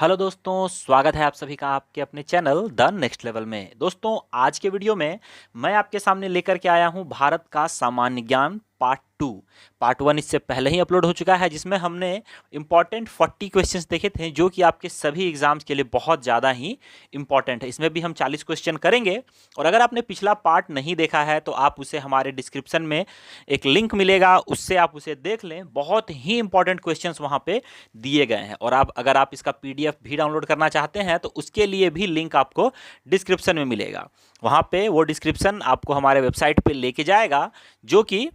Hello दोस्तों, स्वागत है आप सभी का आपके अपने चैनल द नेक्स्ट लेवल में। दोस्तों, आज के वीडियो में मैं आपके सामने लेकर के आया हूं भारत का सामान्य ज्ञान पार्ट 2। पार्ट 1 इससे पहले ही अपलोड हो चुका है, जिसमें हमने इंपॉर्टेंट 40 क्वेश्चंस देखे थे जो कि आपके सभी एग्जाम्स के लिए बहुत ज़्यादा ही इंपॉर्टेंट है। इसमें भी हम 40 क्वेश्चन करेंगे, और अगर आपने पिछला पार्ट नहीं देखा है तो आप उसे हमारे डिस्क्रिप्शन में एक लिंक मिलेगा, उससे आप उसे देख लें। बहुत ही इंपॉर्टेंट क्वेश्चंस वहाँ पे दिए गए हैं, और आप अगर आप इसका पीडीएफ भी डाउनलोड करना चाहते हैं तो उसके लिए भी लिंक आपको डिस्क्रिप्शन में मिलेगा। वहाँ पे वो डिस्क्रिप्शन आपको हमारे वेबसाइट पे लेके जाएगा, जो कि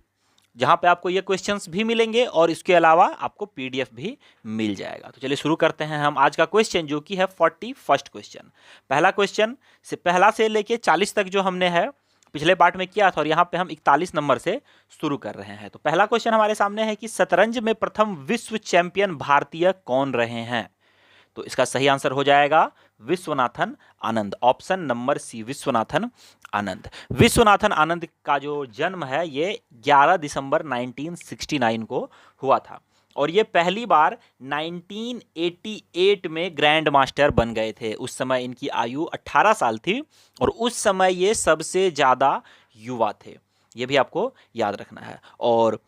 जहाँ पे आपको ये क्वेश्चंस भी मिलेंगे और इसके अलावा आपको पीडीएफ भी मिल जाएगा। तो चलिए शुरू करते हैं हम आज का क्वेश्चन, जो कि है 41st क्वेश्चन। पहला क्वेश्चन पहला से लेके 40 तक जो हमने है पिछले पार्ट में किया था, और यहाँ पे हम 41 नंबर से शुरू कर रहे हैं। तो पहला क्वेश्चन हमारे सामने है कि शतरंज में प्रथम विश्व चैंपियन भारतीय कौन रहे हैं? तो इसका सही आंसर हो जाएगा Viswanathan Anand. Option number C, Viswanathan Anand. Viswanathan Anand का जो जन्म है ये 11 दिसंबर 1969 को हुआ था, और ये पहली बार 1988 में ग्रैंड मास्टर बन गए थे। उस समय इनकी आयु 18 साल थी, और उस समय ये सबसे ज़्यादा युवा थे। ये भी आपको याद रखना है। और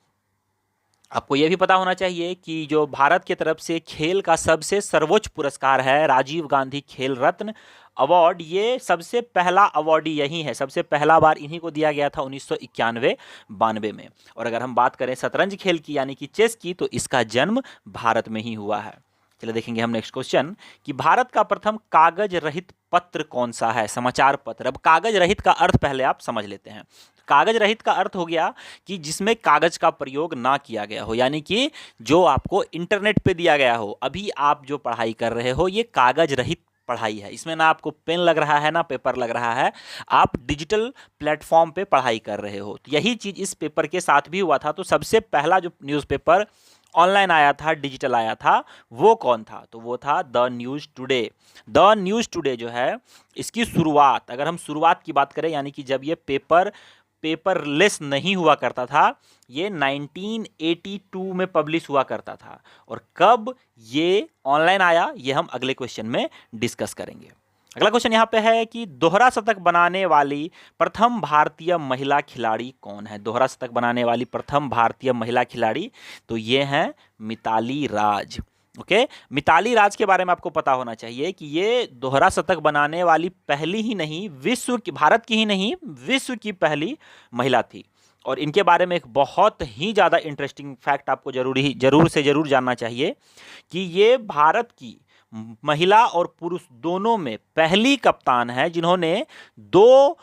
आपको यह भी पता होना चाहिए कि जो भारत की तरफ से खेल का सबसे सर्वोच्च पुरस्कार है राजीव गांधी खेल रत्न अवार्ड, ये सबसे पहला अवार्ड यही है। सबसे पहला बार इन्हीं को दिया गया था 1991-92 में। और अगर हम बात करें शतरंज खेल की यानी कि चेस की, तो इसका जन्म भारत में ही हुआ है। चलिए देखेंगे हम नेक्स्ट क्वेश्चन कि भारत का प्रथम कागज रहित पत्र कौन सा है? समाचार पत्र। अब कागज रहित का अर्थ पहले आप समझ लेते हैं। कागज रहित का अर्थ हो गया कि जिसमें कागज का प्रयोग ना किया गया हो, यानी कि जो आपको इंटरनेट पे दिया गया हो। अभी आप जो पढ़ाई कर रहे हो ये कागज रहित पढ़ाई है। इसमें ना आपको पेन लग रहा है ना पेपर लग रहा है, आप डिजिटल प्लेटफॉर्म पे पढ़ाई कर रहे हो। तो यही चीज़ इस पेपर के साथ भी हुआ था। तो सबसे पहला जो न्यूज़पेपर ऑनलाइन आया था, डिजिटल आया था, वो कौन था? तो वो था the news today. The news today जो है, इसकी शुरुआत, अगर हम शुरुआत की बात करें, यानी कि जब ये पेपरलेस नहीं हुआ करता था, ये 1982 में पब्लिश हुआ करता था। और कब ये ऑनलाइन आया, ये हम अगले क्वेश्चन में डिस्कस करेंगे। अगला क्वेश्चन यहाँ पे है कि दोहरा शतक बनाने वाली प्रथम भारतीय महिला खिलाड़ी कौन है? दोहरा शतक बनाने वाली प्रथम भारतीय महिला खिलाड़ी, तो ये हैं मिताली राज। ओके, मिताली राज के बारे में आपको पता होना चाहिए कि ये दोहरा शतक बनाने वाली पहली ही नहीं, विश्व की, भारत की ही नहीं, विश्व की पहली महिला थी। और इनके बारे में एक बहुत ही ज़्यादा इंटरेस्टिंग फैक्ट आपको जरूर से जरूर जानना चाहिए कि ये भारत की महिला और पुरुष दोनों में पहली कप्तान है जिन्होंने 2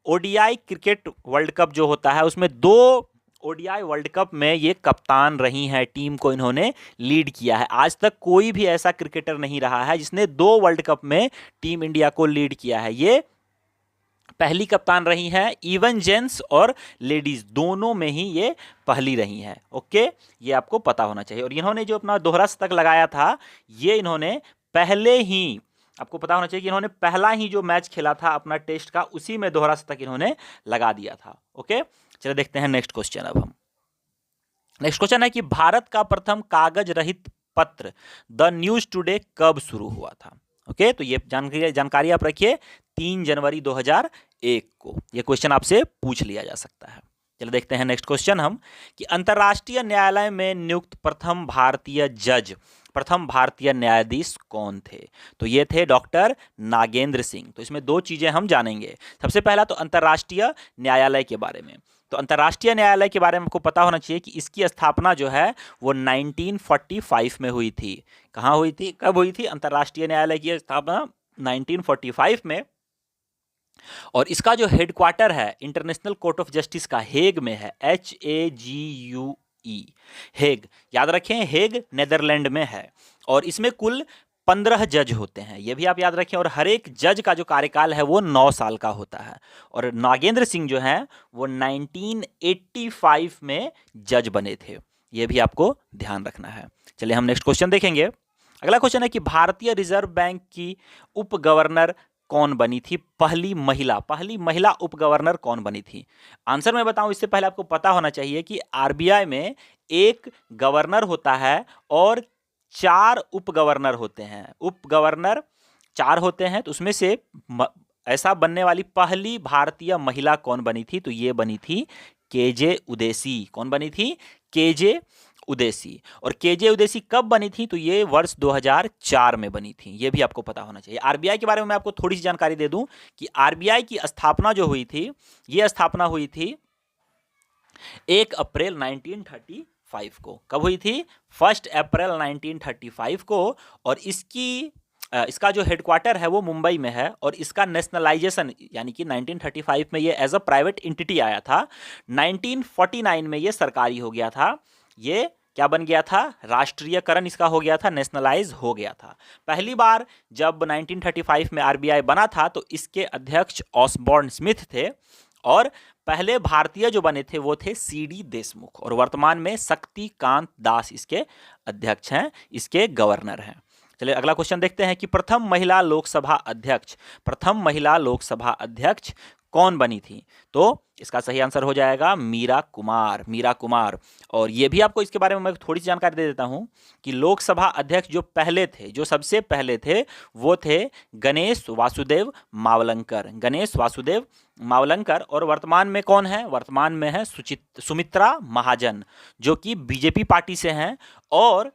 ओडीआई क्रिकेट वर्ल्ड कप जो होता है उसमें 2 ओडीआई वर्ल्ड कप में ये कप्तान रही हैं। टीम को इन्होंने लीड किया है। आज तक कोई भी ऐसा क्रिकेटर नहीं रहा है जिसने 2 वर्ल्ड कप में टीम इंडिया को लीड किया है। ये पहली कप्तान रही हैं। इवन जेंट्स और लेडीज दोनों में ही ये पहली रही हैं। ओके, ये आपको पता होना चाहिए। और इन्होंने जो अपना दोहरा शतक लगाया था, ये इन्होंने पहले ही, आपको पता होना चाहिए कि इन्होंने पहला ही जो मैच खेला था अपना टेस्ट का, उसी में दोहरा शतक इन्होंने लगा दिया था। ओके, चलिए देखते हैं नेक्स्ट क्वेश्चन। अब हम नेक्स्ट क्वेश्चन है कि भारत का प्रथम कागज रहित पत्र द न्यूज टुडे कब शुरू हुआ था? ओके, तो ये जानकारी आप रखिए 3 जनवरी 2001 को ये क्वेश्चन आपसे पूछ लिया जा सकता है। चलिए देखते हैं नेक्स्ट क्वेश्चन हम कि अंतर्राष्ट्रीय न्यायालय में नियुक्त प्रथम भारतीय न्यायाधीश कौन थे? तो ये थे डॉक्टर नागेंद्र सिंह। तो इसमें 2 चीजें हम जानेंगे। सबसे पहला तो अंतर्राष्ट्रीय न्यायालय के बारे में। तो अंतर्राष्ट्रीय न्यायालय के बारे में आपको पता होना चाहिए कि इसकी स्थापना जो है वो 1945 में हुई थी। कहाँ हुई थी, कब हुई थी? अंतर्राष्ट्रीय न्यायालय की स्थापना 1945 में। और इसका जो हेडक्वार्टर है इंटरनेशनल कोर्ट ऑफ जस्टिस का हेग में है, HAGUE, हेग। याद रखें, हेग नेदरलैंड में है। और इसमें कुल 15 जज होते हैं, ये भी आप याद रखें। और हर एक जज का जो कार्यकाल है वो 9 साल का होता है। और नागेंद्र सिंह जो हैं वो 1985 में जज बने थे, ये भी आपको ध्यान रखना है। चलिए हम नेक्स्ट क्वेश्चन देखेंगे। अगला क्वेश्चन है कि भारतीय रिजर्व बैंक की उप गवर्नर कौन बनी थी? पहली महिला उप गवर्नर कौन बनी थी? आंसर मैं बताऊं इससे पहले आपको पता होना चाहिए कि आरबीआई में एक गवर्नर होता है और 4 उप गवर्नर होते हैं, उप गवर्नर 4 होते हैं, तो उसमें से ऐसा बनने वाली पहली भारतीय महिला कौन बनी थी? तो ये बनी थी केजे उदेसी। कौन बनी थी? केजे उदेसी। और केजे उदेसी कब बनी थी? तो ये वर्ष 2004 में बनी थी। ये भी आपको पता होना चाहिए। आरबीआई के बारे में मैं आपको थोड़ी सी जानकारी दे दूं कि आरबीआई की स्थापना जो हुई थी, ये स्थापना हुई थी 1 अप्रैल 1935 को। कब हुई थी? 1 अप्रैल 1935 को। और इसका जो हेडक्वार्टर है वो मुंबई में है। और इसका नेशनलाइजेशन यानी कि 1935 में ये एज अ प्राइवेट एंटिटी आया था। 1949 में ये सरकारी हो गया था। ये क्या बन गया था? राष्ट्रीयकरण इसका हो गया था, नेशनलाइज हो गया था। पहली बार जब 1935 में आरबीआई बना था तो इसके अध्यक्ष ऑसबॉर्न स्मिथ थे। और पहले भारतीय जो बने थे वो थे सीडी देशमुख। और वर्तमान में शक्तिकांत दास इसके अध्यक्ष हैं, इसके गवर्नर हैं। चलिए अगला क्वेश्चन देखते हैं कि प्रथम महिला लोकसभा अध्यक्ष कौन बनी थी? तो इसका सही आंसर हो जाएगा मीरा कुमार। और ये भी आपको इसके बारे में मैं थोड़ी सी जानकारी दे देता हूं कि लोकसभा अध्यक्ष जो सबसे पहले थे वो थे गणेश वासुदेव मावलंकर। और वर्तमान में कौन है? वर्तमान में है सुमित्रा महाजन, जो कि बीजेपी पार्टी से हैं। और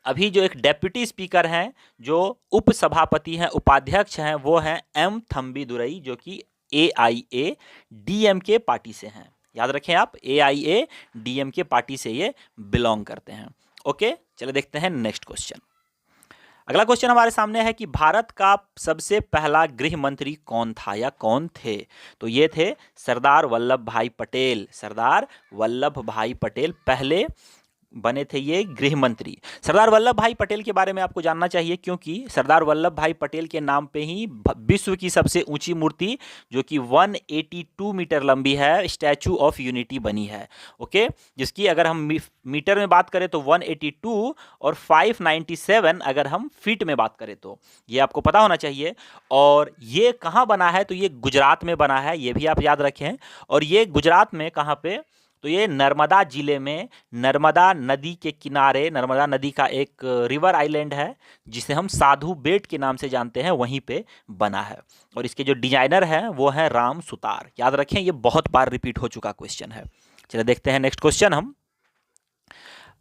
अभी जो एक डेप्यूटी स्पीकर हैं, जो उपसभापति हैं, उपाध्यक्ष हैं, वो हैं एम थम्बीदुरई, जो कि AIADMK पार्टी से हैं। याद रखें आप, AIADMK पार्टी से ये बिलोंग करते हैं। ओके, चलिए देखते हैं नेक्स्ट क्वेश्चन। अगला क्वेश्चन हमारे सामने है कि भारत का सबसे पहला गृह मंत्री कौन था या कौन थे? तो ये थे सरदार वल्लभ भाई पटेल पहले बने थे ये गृह मंत्री। सरदार वल्लभ भाई पटेल के बारे में आपको जानना चाहिए, क्योंकि सरदार वल्लभ भाई पटेल के नाम पे ही विश्व की सबसे ऊंची मूर्ति जो कि 182 मीटर लंबी है, स्टैचू ऑफ यूनिटी बनी है। ओके, जिसकी अगर हम मीटर में बात करें तो 182 और 597 अगर हम फीट में बात करें तो ये आपको पता होना चाहिए। और ये कहाँ बना है? तो ये गुजरात में बना है, ये भी आप याद रखें। और ये गुजरात में कहाँ पे? तो ये नर्मदा जिले में, नर्मदा नदी के किनारे, नर्मदा नदी का एक रिवर आइलैंड है जिसे हम साधु बेट के नाम से जानते हैं, वहीं पे बना है। और इसके जो डिजाइनर हैं वो हैं राम सुतार। याद रखें, ये बहुत बार रिपीट हो चुका क्वेश्चन है। चलिए देखते हैं नेक्स्ट क्वेश्चन हम।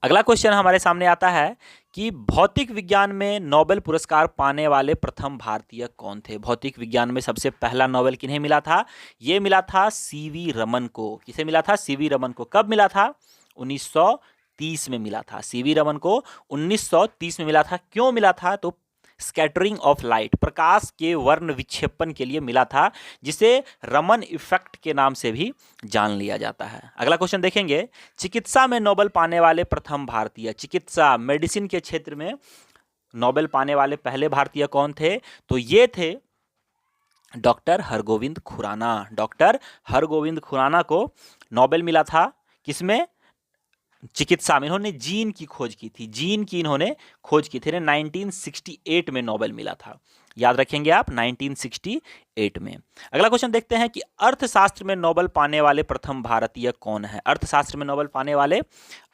अगला क्वेश्चन हमारे सामने आता है कि भौतिक विज्ञान में नोबेल पुरस्कार पाने वाले प्रथम भारतीय कौन थे? भौतिक विज्ञान में सबसे पहला नोबेल किन्हें मिला था? ये मिला था सीवी रमन को। किसे मिला था? सीवी रमन को। कब मिला था? 1930 में मिला था। सीवी रमन को 1930 में मिला था। क्यों मिला था? तो स्कैटरिंग ऑफ लाइट, प्रकाश के वर्ण विक्षेपण के लिए मिला था, जिसे रमन इफेक्ट के नाम से भी जान लिया जाता है। अगला क्वेश्चन देखेंगे, चिकित्सा में नोबेल पाने वाले प्रथम भारतीय, चिकित्सा मेडिसिन के क्षेत्र में नोबेल पाने वाले पहले भारतीय कौन थे? तो ये थे डॉक्टर हरगोविंद खुराना। डॉक्टर हरगोविंद खुराना को नोबेल मिला था। किसमें? चिकित्सा में। इन्होंने जीन की खोज की थी, जीन की इन्होंने खोज की थी। 1968 में नोबेल मिला था। याद रखेंगे आप, 1968 में। अगला क्वेश्चन देखते हैं कि अर्थशास्त्र में नोबेल पाने वाले प्रथम भारतीय कौन है? अर्थशास्त्र में नोबेल पाने वाले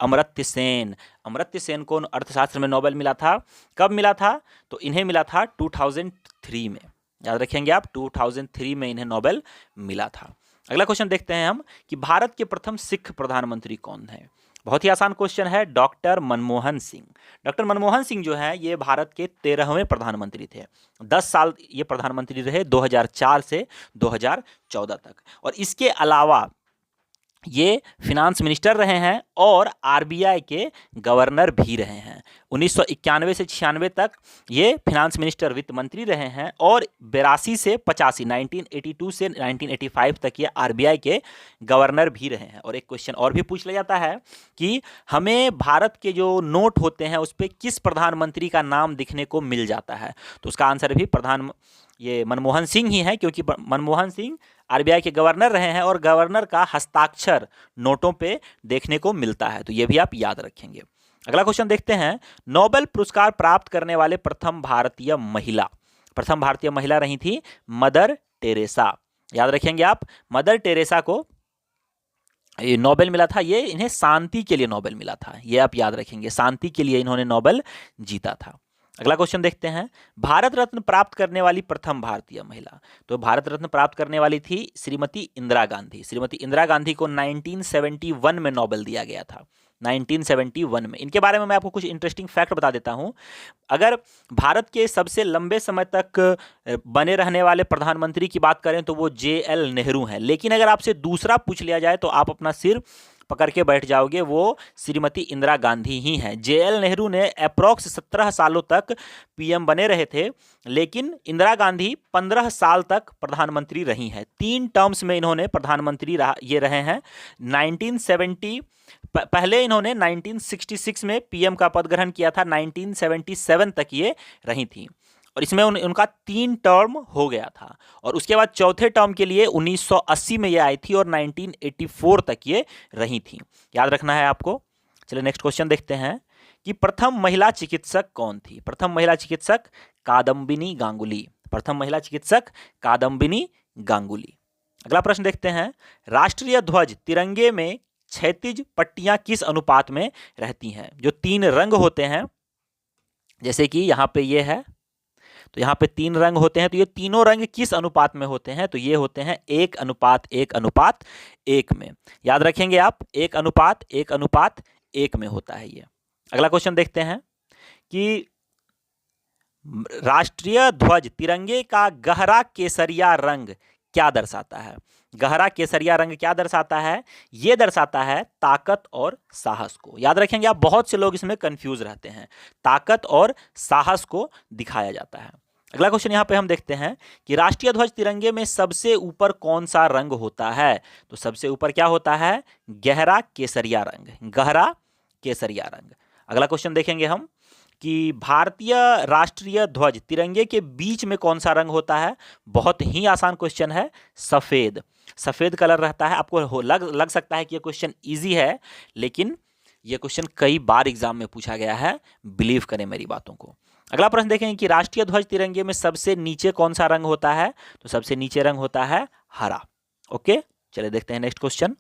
अमर्त्य सेन। अमर्त्य सेन को अर्थशास्त्र में नोबेल मिला था। कब मिला था? तो इन्हें मिला था 2003 में। याद रखेंगे आप, 2003 में इन्हें नोबेल मिला था। अगला क्वेश्चन देखते हैं हम कि भारत के प्रथम सिख प्रधानमंत्री कौन है? बहुत ही आसान क्वेश्चन है, डॉक्टर मनमोहन सिंह। डॉक्टर मनमोहन सिंह जो है ये भारत के 13वें प्रधानमंत्री थे। 10 साल ये प्रधानमंत्री रहे, 2004 से 2014 तक। और इसके अलावा ये फिनांस मिनिस्टर रहे हैं और आरबीआई के गवर्नर भी रहे हैं। 1991 से 96 तक ये फिनांस मिनिस्टर, वित्त मंत्री रहे हैं। और 82 से 85, 1982 से 1985 तक ये आरबीआई के गवर्नर भी रहे हैं। और एक क्वेश्चन और भी पूछ लिया जाता है कि हमें भारत के जो नोट होते हैं उस पर किस प्रधानमंत्री का नाम दिखने को मिल जाता है? तो उसका आंसर भी ये मनमोहन सिंह ही है, क्योंकि मनमोहन सिंह आरबीआई के गवर्नर रहे हैं और गवर्नर का हस्ताक्षर नोटों पे देखने को मिलता है। तो ये भी आप याद रखेंगे। अगला क्वेश्चन देखते हैं, नोबेल पुरस्कार प्राप्त करने वाले प्रथम भारतीय महिला रही थी मदर टेरेसा। याद रखेंगे आप, मदर टेरेसा को ये नोबेल मिला था, ये इन्हें शांति के लिए नोबेल मिला था, ये आप याद रखेंगे, शांति के लिए इन्होंने नोबेल जीता था। अगला क्वेश्चन देखते हैं, भारत रत्न प्राप्त करने वाली प्रथम भारतीय महिला। तो भारत रत्न प्राप्त करने वाली थी श्रीमती इंदिरा गांधी। श्रीमती इंदिरा गांधी को 1971 में नोबेल दिया गया था, 1971 में। इनके बारे में मैं आपको कुछ इंटरेस्टिंग फैक्ट बता देता हूं। अगर भारत के सबसे लंबे समय तक बने रहने वाले प्रधानमंत्री की बात करें तो वो JL नेहरू हैं, लेकिन अगर आपसे दूसरा पूछ लिया जाए तो आप अपना सिर पकड़ के बैठ जाओगे, वो श्रीमती इंदिरा गांधी ही हैं। JL नेहरू ने अप्रॉक्स 17 सालों तक PM बने रहे थे, लेकिन इंदिरा गांधी 15 साल तक प्रधानमंत्री रही हैं। 3 टर्म्स में इन्होंने प्रधानमंत्री ये रहे हैं। 1970 पहले इन्होंने 1966 में PM का पद ग्रहण किया था, 1977 तक ये रही थी, और इसमें उनका 3 टर्म हो गया था। और उसके बाद चौथे टर्म के लिए 1980 में ये आई थी और 1984 तक ये रही थी, याद रखना है आपको। चलिए नेक्स्ट क्वेश्चन देखते हैं कि प्रथम महिला चिकित्सक कौन थी। प्रथम महिला चिकित्सक कादम्बिनी गांगुली। प्रथम महिला चिकित्सक कादम्बिनी गांगुली। अगला प्रश्न देखते हैं, राष्ट्रीय ध्वज तिरंगे में क्षैतिज पट्टियां किस अनुपात में रहती हैं। जो 3 रंग होते हैं, जैसे कि यहाँ पे ये है, तो यहाँ पे 3 रंग होते हैं, तो ये तीनों रंग किस अनुपात में होते हैं, तो ये होते हैं 1:1:1 में। याद रखेंगे आप, 1:1:1 में होता है ये। अगला क्वेश्चन देखते हैं कि राष्ट्रीय ध्वज तिरंगे का गहरा केसरिया रंग क्या दर्शाता है। गहरा केसरिया रंग क्या दर्शाता है, ये दर्शाता है ताकत और साहस को। याद रखेंगे आप, बहुत से लोग इसमें कंफ्यूज रहते हैं, ताकत और साहस को दिखाया जाता है। अगला क्वेश्चन यहाँ पे हम देखते हैं कि राष्ट्रीय ध्वज तिरंगे में सबसे ऊपर कौन सा रंग होता है। तो सबसे ऊपर क्या होता है, गहरा केसरिया रंग, गहरा केसरिया रंग। अगला क्वेश्चन देखेंगे हम कि भारतीय राष्ट्रीय ध्वज तिरंगे के बीच में कौन सा रंग होता है। बहुत ही आसान क्वेश्चन है, सफेद। सफेद कलर रहता है। आपको लग सकता है कि ये क्वेश्चन इजी है, लेकिन ये क्वेश्चन कई बार एग्जाम में पूछा गया है, बिलीव करें मेरी बातों को। अगला प्रश्न देखेंगे कि राष्ट्रीय ध्वज तिरंगे में सबसे नीचे कौन सा रंग होता है। तो सबसे नीचे रंग होता है हरा। ओके, चलिए देखते हैं नेक्स्ट क्वेश्चन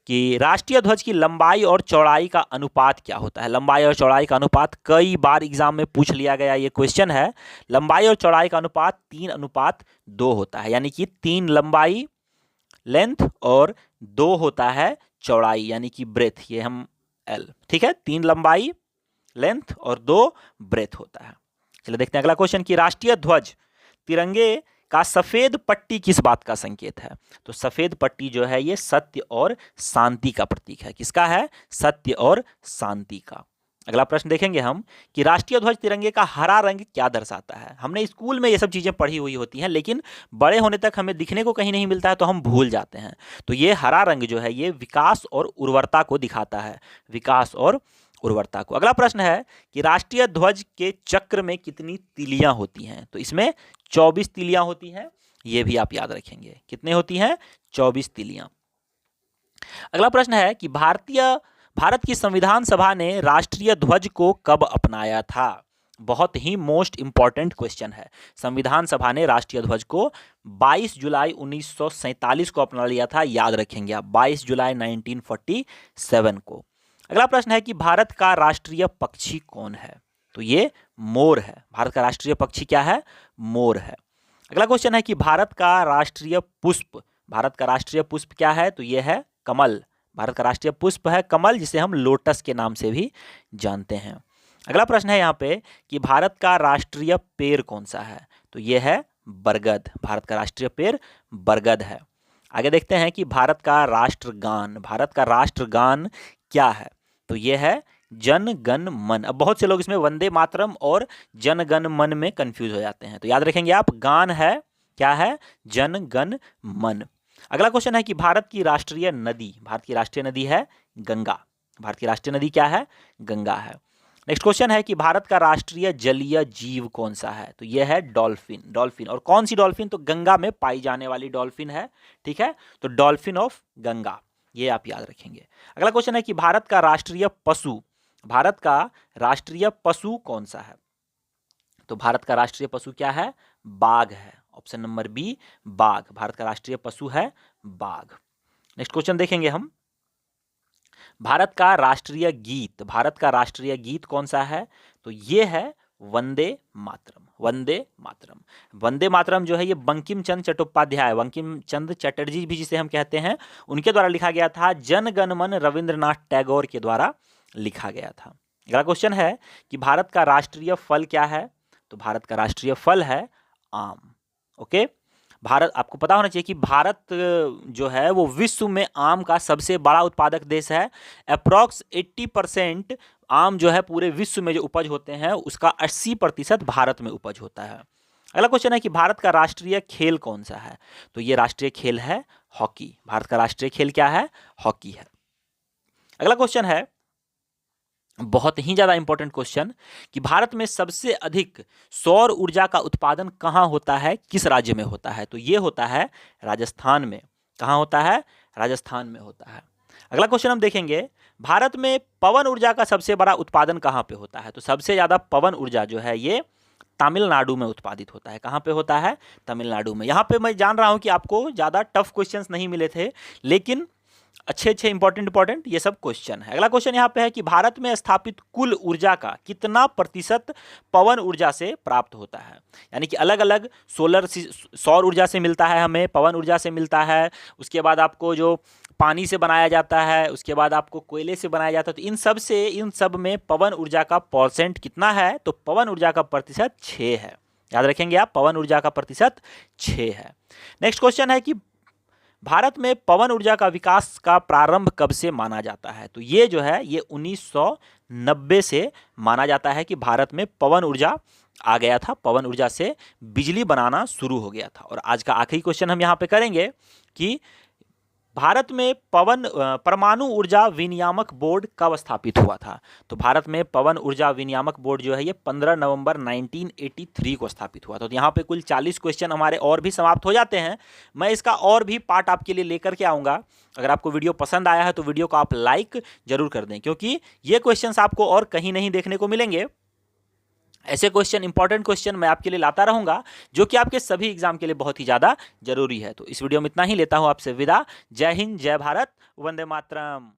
कि राष्ट्रीय ध्वज की लंबाई और चौड़ाई का अनुपात क्या होता है। लंबाई और चौड़ाई का अनुपात कई बार एग्जाम में पूछ लिया गया ये क्वेश्चन है। लंबाई और चौड़ाई का अनुपात 3:2 होता है, यानी कि 3 लंबाई लेंथ और 2 होता है चौड़ाई, यानी कि ब्रेथ, ये हम L, ठीक है, 3 लंबाई लेंथ और 2 ब्रेथ होता है। चलिए देखते हैं अगला क्वेश्चन कि राष्ट्रीय ध्वज तिरंगे का सफेद पट्टी किस बात का संकेत है। तो सफेद पट्टी जो है ये सत्य और शांति का प्रतीक है। किसका है, सत्य और शांति का। अगला प्रश्न देखेंगे हम कि राष्ट्रीय ध्वज तिरंगे का हरा रंग क्या दर्शाता है। हमने स्कूल में ये सब चीजें पढ़ी हुई होती हैं, लेकिन बड़े होने तक हमें दिखने को कहीं नहीं मिलता है, तो हम भूल जाते हैं। तो ये हरा रंग जो है ये विकास और उर्वरता को दिखाता है, विकास और उर्वरता को। अगला प्रश्न है कि राष्ट्रीय ध्वज के चक्र में कितनी तीलियां होती हैं। तो इसमें 24 तीलियां होती हैं, ये भी आप याद रखेंगे। कितने होती हैं, 24 तीलियां। अगला प्रश्न है कि भारत की संविधान सभा ने राष्ट्रीय ध्वज को कब अपनाया था। बहुत ही मोस्ट इंपॉर्टेंट क्वेश्चन है। संविधान सभा ने राष्ट्रीय ध्वज को 22 जुलाई 1947 को अपना लिया था, याद रखेंगे आप, 22 जुलाई 1947 को। अगला प्रश्न है कि भारत का राष्ट्रीय पक्षी कौन है। तो ये मोर है। भारत का राष्ट्रीय पक्षी क्या है, मोर है। अगला क्वेश्चन है कि भारत का राष्ट्रीय पुष्प, भारत का राष्ट्रीय पुष्प क्या है। तो ये है कमल। भारत का राष्ट्रीय पुष्प है कमल, जिसे हम लोटस के नाम से भी जानते हैं। अगला प्रश्न है यहाँ पे कि भारत का राष्ट्रीय पेड़ कौन सा है। तो ये है बरगद। भारत का राष्ट्रीय पेड़ बरगद है। आगे देखते हैं कि भारत का राष्ट्रगान, भारत का राष्ट्रगान क्या है। तो ये है जन गण मन। अब बहुत से लोग इसमें वंदे मातरम और जन गण मन में कंफ्यूज हो जाते हैं, तो याद रखेंगे आप, गान है क्या है, जन गण मन। अगला क्वेश्चन है कि भारत की राष्ट्रीय नदी, भारत की राष्ट्रीय नदी है गंगा। भारत की राष्ट्रीय नदी क्या है, गंगा है। नेक्स्ट क्वेश्चन है कि भारत का राष्ट्रीय जलीय जीव कौन सा है। तो यह है डॉल्फिन। डॉल्फिन, और कौन सी डॉल्फिन, तो गंगा में पाई जाने वाली डॉल्फिन है, ठीक है, तो डॉल्फिन ऑफ गंगा, ये आप याद रखेंगे। अगला क्वेश्चन है कि भारत का राष्ट्रीय पशु, भारत का राष्ट्रीय पशु कौन सा है। तो भारत का राष्ट्रीय पशु क्या है, बाघ है। ऑप्शन नंबर बी, बाघ। भारत का राष्ट्रीय पशु है बाघ। नेक्स्ट क्वेश्चन देखेंगे हम भारत का राष्ट्रीय गीत कौन सा है? तो ये है वंदे मातरम। वंदे मातरम जो है ये बंकिम चंद्र चटर्जी भी जिसे हम कहते हैं, उनके द्वारा लिखा गया था। जन गण मन रविंद्रनाथ टैगोर के द्वारा लिखा गया था। अगला क्वेश्चन है कि भारत का राष्ट्रीय फल क्या है? तो भारत का राष्ट्रीय फल है आम। ओके, भारत, आपको पता होना चाहिए कि भारत जो है वो विश्व में आम का सबसे बड़ा उत्पादक देश है। अप्रॉक्स 80% आम जो है पूरे विश्व में जो उपज होते हैं उसका 80% भारत में उपज होता है। अगला क्वेश्चन है कि भारत का राष्ट्रीय खेल कौन सा है? तो ये राष्ट्रीय खेल है हॉकी। भारत का राष्ट्रीय खेल क्या है? हॉकी है। अगला क्वेश्चन है बहुत ही ज्यादा इंपॉर्टेंट क्वेश्चन कि भारत में सबसे अधिक सौर ऊर्जा का उत्पादन कहां होता है, किस राज्य में होता है? तो ये होता है राजस्थान में। कहां होता है? राजस्थान में होता है। अगला क्वेश्चन हम देखेंगे, भारत में पवन ऊर्जा का सबसे बड़ा उत्पादन कहां पे होता है? तो सबसे ज्यादा पवन ऊर्जा जो है ये तमिलनाडु में उत्पादित होता है। कहां पे होता है? तमिलनाडु में। यहां पे मैं जान रहा हूं कि आपको ज्यादा टफ क्वेश्चंस नहीं मिले थे, लेकिन अच्छे इंपॉर्टेंट ये सब क्वेश्चन है। अगला क्वेश्चन यहाँ पे है कि भारत में स्थापित कुल ऊर्जा का कितना प्रतिशत पवन ऊर्जा से प्राप्त होता है? यानी कि अलग अलग सौर ऊर्जा से मिलता है, हमें पवन ऊर्जा से मिलता है, उसके बाद आपको जो पानी से बनाया जाता है, उसके बाद आपको कोयले से बनाया जाता है। तो इन सब में पवन ऊर्जा का परसेंट कितना है? तो पवन ऊर्जा का प्रतिशत 6 है। याद रखेंगे आप, पवन ऊर्जा का प्रतिशत 6 है। नेक्स्ट क्वेश्चन है कि भारत में पवन ऊर्जा का विकास का प्रारंभ कब से माना जाता है? तो ये जो है ये 1990 से माना जाता है कि भारत में पवन ऊर्जा आ गया था, पवन ऊर्जा से बिजली बनाना शुरू हो गया था। और आज का आखिरी क्वेश्चन हम यहाँ पे करेंगे कि भारत में परमाणु ऊर्जा विनियामक बोर्ड कब स्थापित हुआ था? तो भारत में पवन ऊर्जा विनियामक बोर्ड जो है ये 15 नवंबर 1983 को स्थापित हुआ था। तो यहाँ पे कुल 40 क्वेश्चन हमारे और भी समाप्त हो जाते हैं। मैं इसका और भी पार्ट आपके लिए लेकर के आऊँगा। अगर आपको वीडियो पसंद आया है तो वीडियो को आप लाइक जरूर कर दें, क्योंकि ये क्वेश्चन आपको और कहीं नहीं देखने को मिलेंगे। ऐसे क्वेश्चन, इंपॉर्टेंट क्वेश्चन मैं आपके लिए लाता रहूंगा, जो कि आपके सभी एग्जाम के लिए बहुत ही ज़्यादा जरूरी है। तो इस वीडियो में इतना ही, लेता हूं आपसे विदा। जय हिंद, जय भारत, वंदे मातरम।